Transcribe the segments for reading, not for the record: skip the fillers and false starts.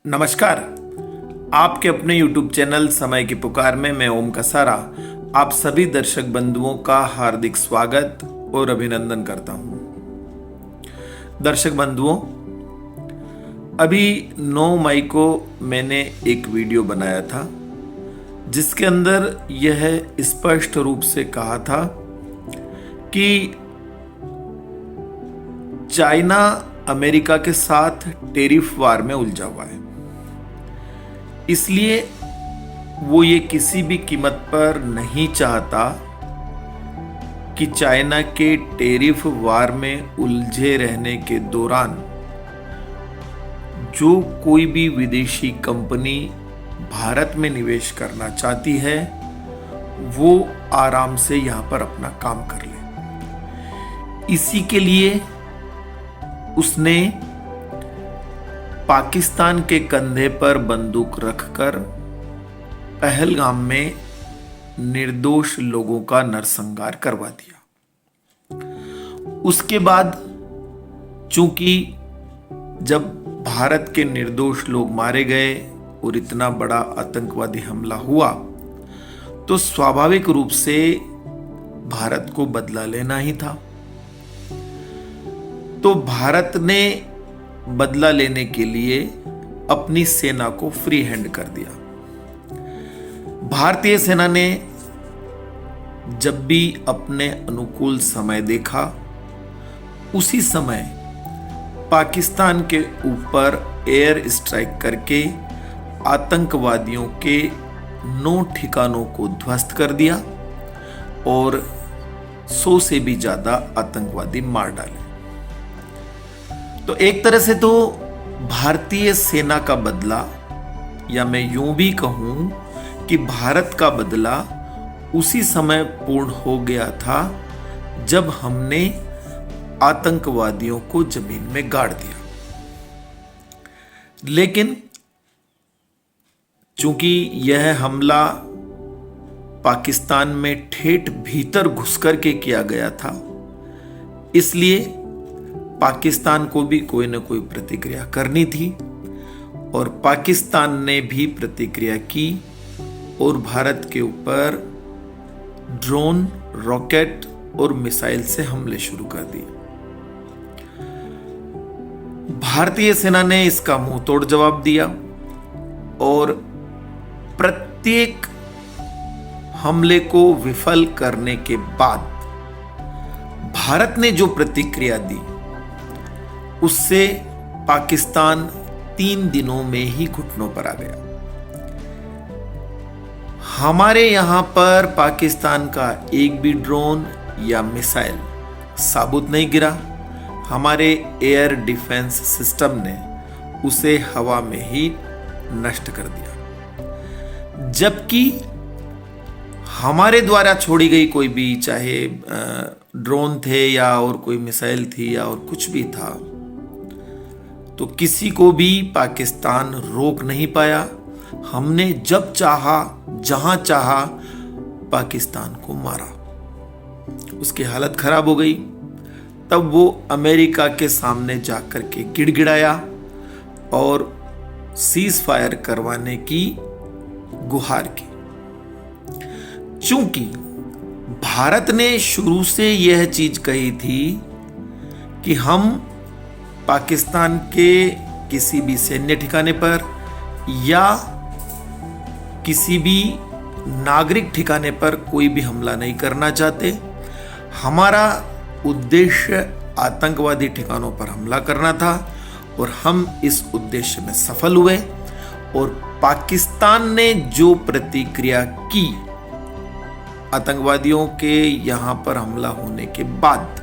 नमस्कार। आपके अपने YouTube चैनल समय की पुकार में मैं ओम कसारा आप सभी दर्शक बंधुओं का हार्दिक स्वागत और अभिनंदन करता हूं। दर्शक बंधुओं, अभी 9 मई को मैंने एक वीडियो बनाया था जिसके अंदर यह स्पष्ट रूप से कहा था कि चाइना अमेरिका के साथ टेरिफ वार में उलझा हुआ है, इसलिए वो ये किसी भी कीमत पर नहीं चाहता कि चाइना के टेरिफ वार में उलझे रहने के दौरान जो कोई भी विदेशी कंपनी भारत में निवेश करना चाहती है वो आराम से यहां पर अपना काम कर ले। इसी के लिए उसने पाकिस्तान के कंधे पर बंदूक रखकर पहलगाम में निर्दोष लोगों का नरसंहार करवा दिया। उसके बाद चूंकि जब भारत के निर्दोष लोग मारे गए और इतना बड़ा आतंकवादी हमला हुआ तो स्वाभाविक रूप से भारत को बदला लेना ही था। तो भारत ने बदला लेने के लिए अपनी सेना को फ्री हैंड कर दिया। भारतीय सेना ने जब भी अपने अनुकूल समय देखा उसी समय पाकिस्तान के ऊपर एयर स्ट्राइक करके आतंकवादियों के 9 ठिकानों को ध्वस्त कर दिया और 100 से भी ज्यादा आतंकवादी मार डाले। तो एक तरह से तो भारतीय सेना का बदला, या मैं यूं भी कहूं कि भारत का बदला उसी समय पूर्ण हो गया था जब हमने आतंकवादियों को जमीन में गाड़ दिया। लेकिन चूंकि यह हमला पाकिस्तान में ठेठ भीतर घुसकर के किया गया था, इसलिए पाकिस्तान को भी कोई न कोई प्रतिक्रिया करनी थी और पाकिस्तान ने भी प्रतिक्रिया की और भारत के ऊपर ड्रोन, रॉकेट और मिसाइल से हमले शुरू कर दिए। भारतीय सेना ने इसका मुंह तोड़ जवाब दिया और प्रत्येक हमले को विफल करने के बाद भारत ने जो प्रतिक्रिया दी उससे पाकिस्तान 3 दिनों में ही घुटनों पर आ गया। हमारे यहां पर पाकिस्तान का एक भी ड्रोन या मिसाइल साबुत नहीं गिरा। हमारे एयर डिफेंस सिस्टम ने उसे हवा में ही नष्ट कर दिया। जबकि हमारे द्वारा छोड़ी गई कोई भी, चाहे ड्रोन थे या और कोई मिसाइल थी या और कुछ भी था, तो किसी को भी पाकिस्तान रोक नहीं पाया। हमने जब चाहा, जहां चाहा, पाकिस्तान को मारा। उसकी हालत खराब हो गई। तब वो अमेरिका के सामने जाकर के गिड़गिड़ाया और सीज फायर करवाने की गुहार की। चूंकि भारत ने शुरू से यह चीज कही थी कि हम पाकिस्तान के किसी भी सैन्य ठिकाने पर या किसी भी नागरिक ठिकाने पर कोई भी हमला नहीं करना चाहते। हमारा उद्देश्य आतंकवादी ठिकानों पर हमला करना था और हम इस उद्देश्य में सफल हुए। और पाकिस्तान ने जो प्रतिक्रिया की आतंकवादियों के यहां पर हमला होने के बाद,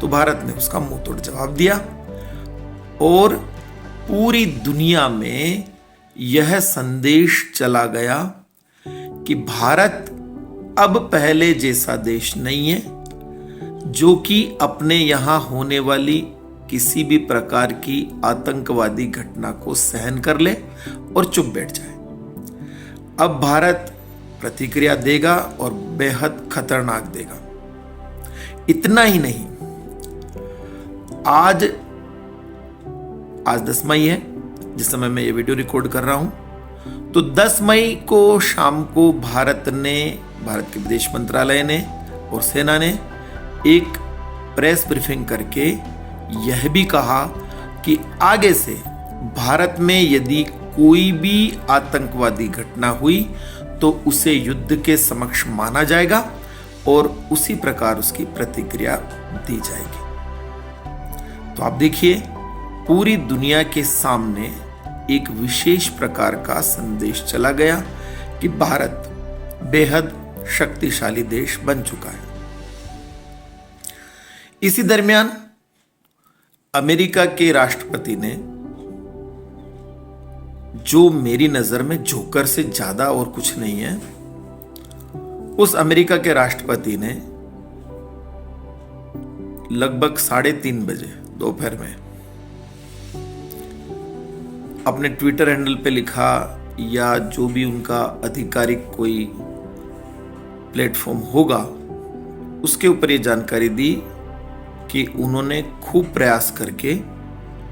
तो भारत ने उसका मुंह तोड़ जवाब दिया और पूरी दुनिया में यह संदेश चला गया कि भारत अब पहले जैसा देश नहीं है जो कि अपने यहां होने वाली किसी भी प्रकार की आतंकवादी घटना को सहन कर ले और चुप बैठ जाए। अब भारत प्रतिक्रिया देगा और बेहद खतरनाक देगा। इतना ही नहीं, आज 10 मई है जिस समय मैं ये वीडियो रिकॉर्ड कर रहा हूं, तो 10 मई को शाम को भारत के विदेश मंत्रालय ने और सेना ने एक प्रेस ब्रीफिंग करके यह भी कहा कि आगे से भारत में यदि कोई भी आतंकवादी घटना हुई तो उसे युद्ध के समक्ष माना जाएगा और उसी प्रकार उसकी प्रतिक्रिया दी जाएगी। तो आप देखिए, पूरी दुनिया के सामने एक विशेष प्रकार का संदेश चला गया कि भारत बेहद शक्तिशाली देश बन चुका है। इसी दरमियान अमेरिका के राष्ट्रपति ने, जो मेरी नजर में जोकर से ज्यादा और कुछ नहीं है, उस अमेरिका के राष्ट्रपति ने लगभग 3:30 बजे दोपहर में अपने ट्विटर हैंडल पे लिखा, या जो भी उनका आधिकारिक कोई प्लेटफॉर्म होगा उसके ऊपर ये जानकारी दी कि उन्होंने खूब प्रयास करके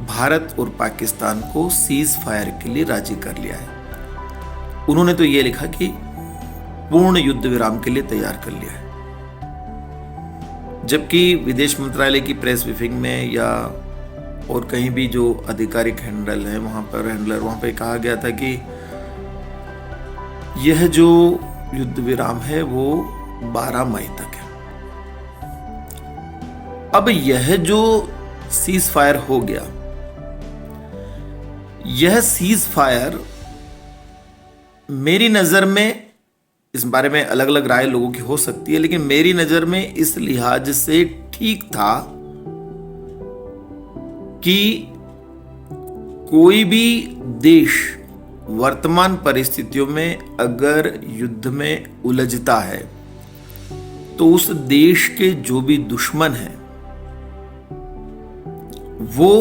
भारत और पाकिस्तान को सीज फायर के लिए राजी कर लिया है। उन्होंने तो ये लिखा कि पूर्ण युद्ध विराम के लिए तैयार कर लिया है, जबकि विदेश मंत्रालय की प्रेस ब्रीफिंग में या और कहीं भी जो आधिकारिक हैंडल है वहां पे कहा गया था कि यह जो युद्ध विराम है वो 12 मई तक है। अब यह जो सीज फायर हो गया, यह सीज फायर मेरी नजर में, इस बारे में अलग अलग राय लोगों की हो सकती है, लेकिन मेरी नजर में इस लिहाज से ठीक था कि कोई भी देश वर्तमान परिस्थितियों में अगर युद्ध में उलझता है तो उस देश के जो भी दुश्मन हैं वो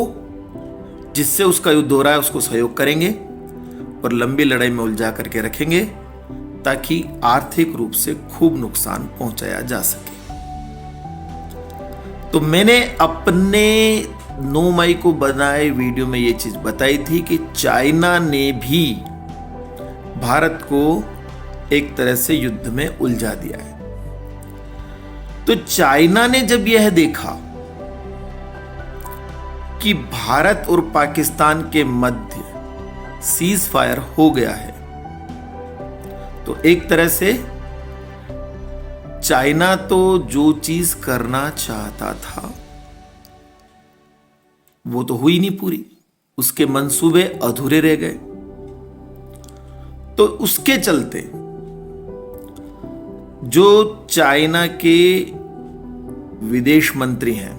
जिससे उसका युद्ध हो रहा है उसको सहयोग करेंगे और लंबी लड़ाई में उलझा करके रखेंगे ताकि आर्थिक रूप से खूब नुकसान पहुंचाया जा सके। तो मैंने अपने 9 मई को बनाए वीडियो में यह चीज बताई थी कि चाइना ने भी भारत को एक तरह से युद्ध में उलझा दिया है। तो चाइना ने जब यह देखा कि भारत और पाकिस्तान के मध्य सीज फायर हो गया है, तो एक तरह से चाइना तो जो चीज करना चाहता था वो तो हुई नहीं पूरी, उसके मंसूबे अधूरे रह गए। तो उसके चलते जो चाइना के विदेश मंत्री हैं,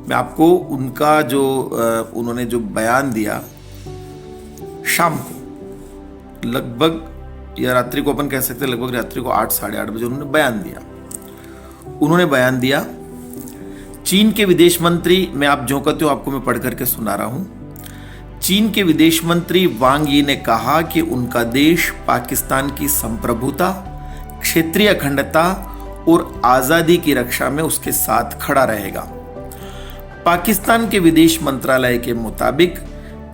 मैं आपको उनका जो उन्होंने जो बयान दिया शाम को, लगभग या रात्रि को अपन कह सकते हैं, लगभग रात्रि को 8 साढ़े 8 बजे उन्होंने बयान दिया। चीन के विदेश मंत्री, मैं आप जो कहते हो आपको मैं पढ़ करके सुना रहा हूं। चीन के विदेश मंत्री वांग यी ने कहा कि उनका देश पाकिस्तान की संप्रभुता, क्षेत्रीय अखंडता और आजादी की रक्षा में उसके साथ खड़ा रहेगा। पाकिस्तान के विदेश मंत्रालय के मुताबिक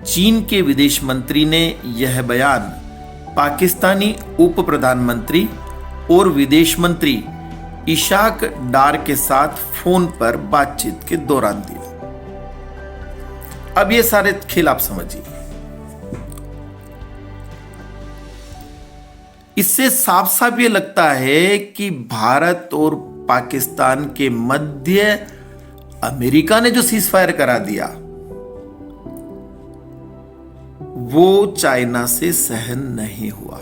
चीन के विदेश मंत्री ने यह बयान पाकिस्तानी उप प्रधानमंत्री और विदेश मंत्री इशाक डार के साथ फोन पर बातचीत के दौरान दिया। अब ये सारे खेल आप समझिए। इससे साफ साफ ये लगता है कि भारत और पाकिस्तान के मध्य अमेरिका ने जो सीज फायर करा दिया वो चाइना से सहन नहीं हुआ।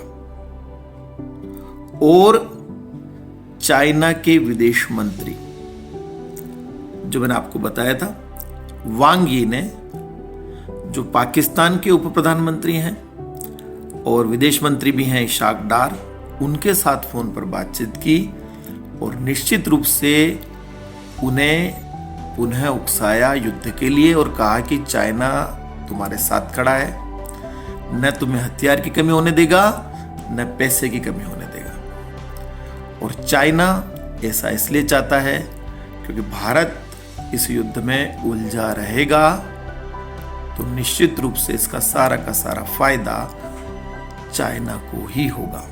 और चाइना के विदेश मंत्री, जो मैंने आपको बताया था, वांग यी ने, जो पाकिस्तान के उप प्रधानमंत्री हैं और विदेश मंत्री भी हैं इशाक डार, उनके साथ फोन पर बातचीत की और निश्चित रूप से उन्हें पुनः उकसाया युद्ध के लिए और कहा कि चाइना तुम्हारे साथ खड़ा है, न तुम्हें हथियार की कमी होने देगा न पैसे की कमी होने देगा। और चाइना ऐसा इसलिए चाहता है क्योंकि भारत इस युद्ध में उलझा रहेगा तो निश्चित रूप से इसका सारा का सारा फायदा चाइना को ही होगा,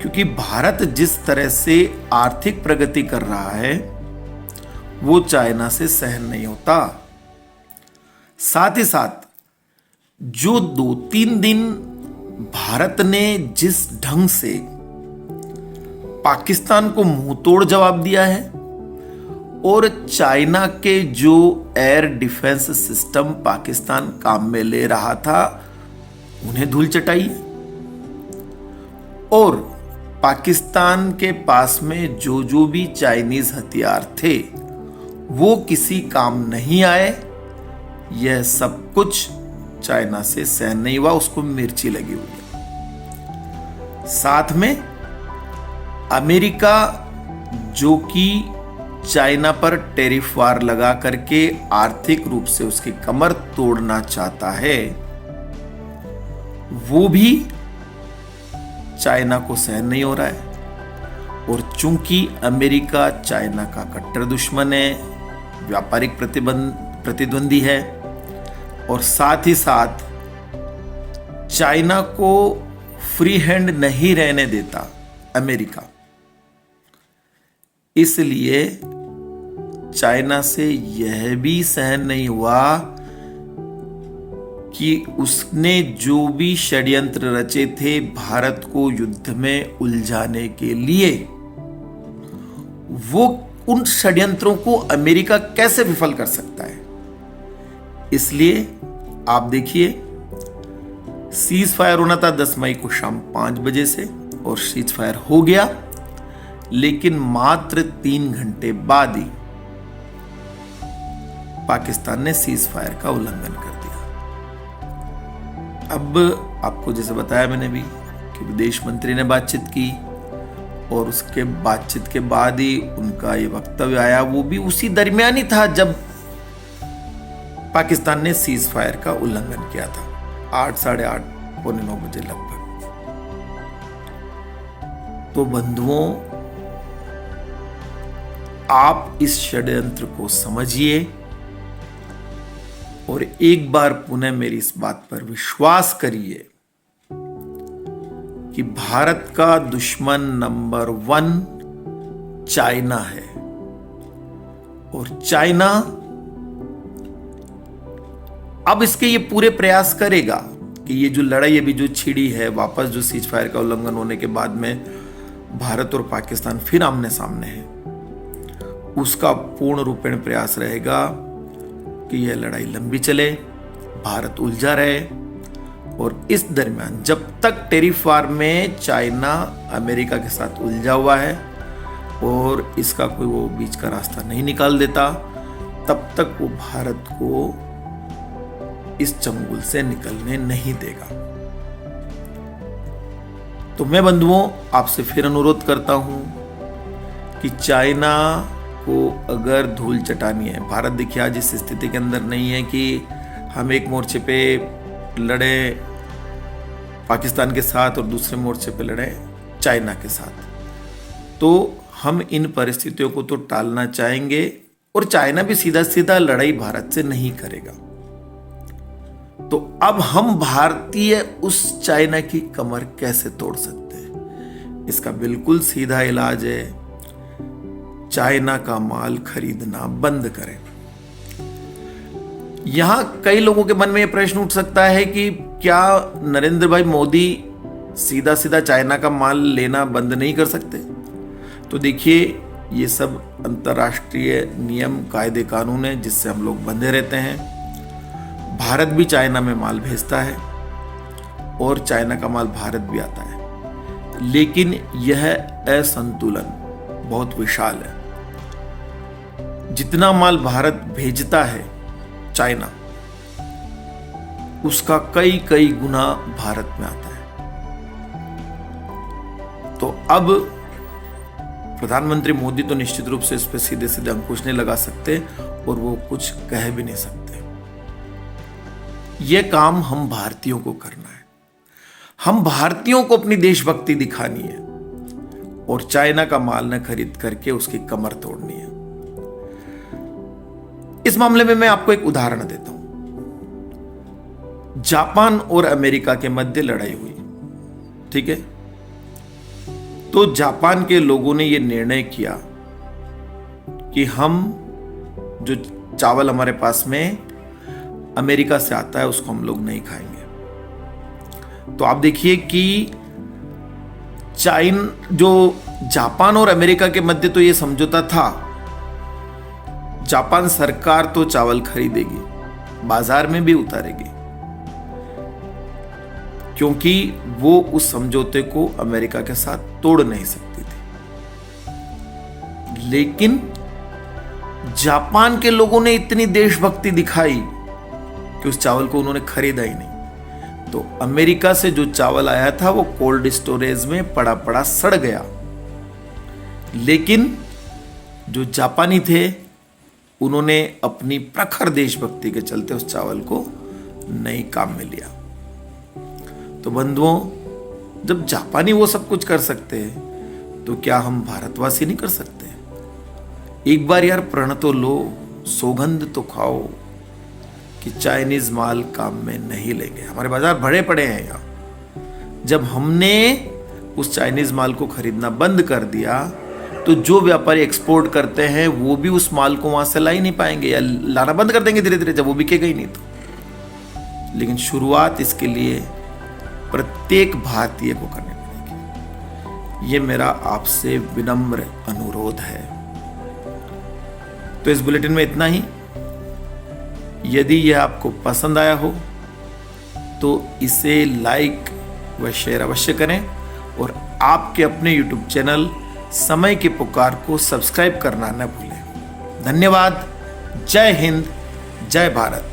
क्योंकि भारत जिस तरह से आर्थिक प्रगति कर रहा है वो चाइना से सहन नहीं होता। साथ ही साथ जो 2-3 दिन भारत ने जिस ढंग से पाकिस्तान को मुंहतोड़ जवाब दिया है और चाइना के जो एयर डिफेंस सिस्टम पाकिस्तान काम में ले रहा था उन्हें धूल चटाई है, और पाकिस्तान के पास में जो भी चाइनीज हथियार थे वो किसी काम नहीं आए। यह सब कुछ चाइना से सहन नहीं हुआ, उसको मिर्ची लगी हुई है। साथ में अमेरिका जो कि चाइना पर टैरिफ वार लगा करके आर्थिक रूप से उसकी कमर तोड़ना चाहता है, वो भी चाइना को सहन नहीं हो रहा है। और चूंकि अमेरिका चाइना का कट्टर दुश्मन है, व्यापारिक प्रतिद्वंदी है, और साथ ही साथ चाइना को फ्री हैंड नहीं रहने देता अमेरिका, इसलिए चाइना से यह भी सहन नहीं हुआ कि उसने जो भी षड्यंत्र रचे थे भारत को युद्ध में उलझाने के लिए, वो उन षड्यंत्रों को अमेरिका कैसे विफल कर सकता है। इसलिए आप देखिए, सीज फायर होना था 10 मई को शाम 5 बजे से, और सीज फायर हो गया, लेकिन मात्र 3 घंटे बाद ही पाकिस्तान ने सीज फायर का उल्लंघन कर दिया। अब आपको जैसे बताया मैंने भी कि विदेश मंत्री ने बातचीत की, और उसके बातचीत के बाद ही उनका ये वक्तव्य आया, वो भी उसी दरमियान ही था जब पाकिस्तान ने सीज फायर का उल्लंघन किया था, 8, साढ़े 8, पौने 9 बजे लगभग। तो बंधुओं, आप इस षड्यंत्र को समझिए और एक बार पुनः मेरी इस बात पर विश्वास करिए कि भारत का दुश्मन नंबर 1 चाइना है, और चाइना अब इसके ये पूरे प्रयास करेगा कि ये जो लड़ाई अभी जो छिड़ी है, वापस जो सीज फायर का उल्लंघन होने के बाद में भारत और पाकिस्तान फिर आमने सामने है, उसका पूर्ण रूपेण प्रयास रहेगा कि यह लड़ाई लंबी चले, भारत उलझा रहे, और इस दरमियान जब तक टैरिफ वार में चाइना अमेरिका के साथ उलझा हुआ है और इसका कोई वो बीच का रास्ता नहीं निकाल देता, तब तक वो भारत को इस चंगुल से निकलने नहीं देगा। तो मैं बंधुओं आपसे फिर अनुरोध करता हूं कि चाइना को अगर धूल चटानी है, भारत देखिए आज इस स्थिति के अंदर नहीं है कि हम एक मोर्चे पे लड़े पाकिस्तान के साथ और दूसरे मोर्चे पे लड़े चाइना के साथ। तो हम इन परिस्थितियों को तो टालना चाहेंगे, और चाइना भी सीधा सीधा लड़ाई भारत से नहीं करेगा। तो अब हम भारतीय उस चाइना की कमर कैसे तोड़ सकते हैं? इसका बिल्कुल सीधा इलाज है, चाइना का माल खरीदना बंद करें। यहां कई लोगों के मन में यह प्रश्न उठ सकता है कि क्या नरेंद्र भाई मोदी सीधा सीधा चाइना का माल लेना बंद नहीं कर सकते? तो देखिए, ये सब अंतर्राष्ट्रीय नियम, कायदे, कानून है जिससे हम लोग बंधे रहते हैं। भारत भी चाइना में माल भेजता है और चाइना का माल भारत भी आता है, लेकिन यह असंतुलन बहुत विशाल है। जितना माल भारत भेजता है चाइना, उसका कई कई गुना भारत में आता है। तो अब प्रधानमंत्री मोदी तो निश्चित रूप से इस पर सीधे सीधे अंकुश नहीं लगा सकते और वो कुछ कह भी नहीं सकते। यह काम हम भारतीयों को करना है। हम भारतीयों को अपनी देशभक्ति दिखानी है और चाइना का माल न खरीद करके उसकी कमर तोड़नी है। इस मामले में मैं आपको एक उदाहरण देता हूं। जापान और अमेरिका के मध्य लड़ाई हुई, ठीक है। तो जापान के लोगों ने यह निर्णय किया कि हम जो चावल हमारे पास में अमेरिका से आता है उसको हम लोग नहीं खाएंगे। तो आप देखिए कि जापान और अमेरिका के मध्य तो यह समझौता था, जापान सरकार तो चावल खरीदेगी, बाजार में भी उतारेगी, क्योंकि वो उस समझौते को अमेरिका के साथ तोड़ नहीं सकती थी। लेकिन जापान के लोगों ने इतनी देशभक्ति दिखाई कि उस चावल को उन्होंने खरीदा ही नहीं। तो अमेरिका से जो चावल आया था वो कोल्ड स्टोरेज में पड़ा पड़ा सड़ गया। लेकिन जो जापानी थे उन्होंने अपनी प्रखर देशभक्ति के चलते उस चावल को नई काम में लिया। तो बंधुओं, जब जापानी वो सब कुछ कर सकते हैं तो क्या हम भारतवासी नहीं कर सकते? एक बार यार प्रण तो लो, सौगंध तो खाओ कि चाइनीज माल काम में नहीं लेंगे। हमारे बाजार भरे पड़े हैं यहाँ। जब हमने उस चाइनीज माल को खरीदना बंद कर दिया तो जो व्यापारी एक्सपोर्ट करते हैं वो भी उस माल को वहां से ला ही नहीं पाएंगे या लाना बंद कर देंगे धीरे धीरे, जब वो बिकेगा ही नहीं तो। लेकिन शुरुआत इसके लिए प्रत्येक भारतीय को करनी पड़ेगी। ये मेरा आपसे विनम्र अनुरोध है। तो इस बुलेटिन में इतना ही। यदि यह आपको पसंद आया हो तो इसे लाइक व शेयर अवश्य करें और आपके अपने YouTube चैनल समय की पुकार को सब्सक्राइब करना न भूलें। धन्यवाद। जय हिंद, जय भारत।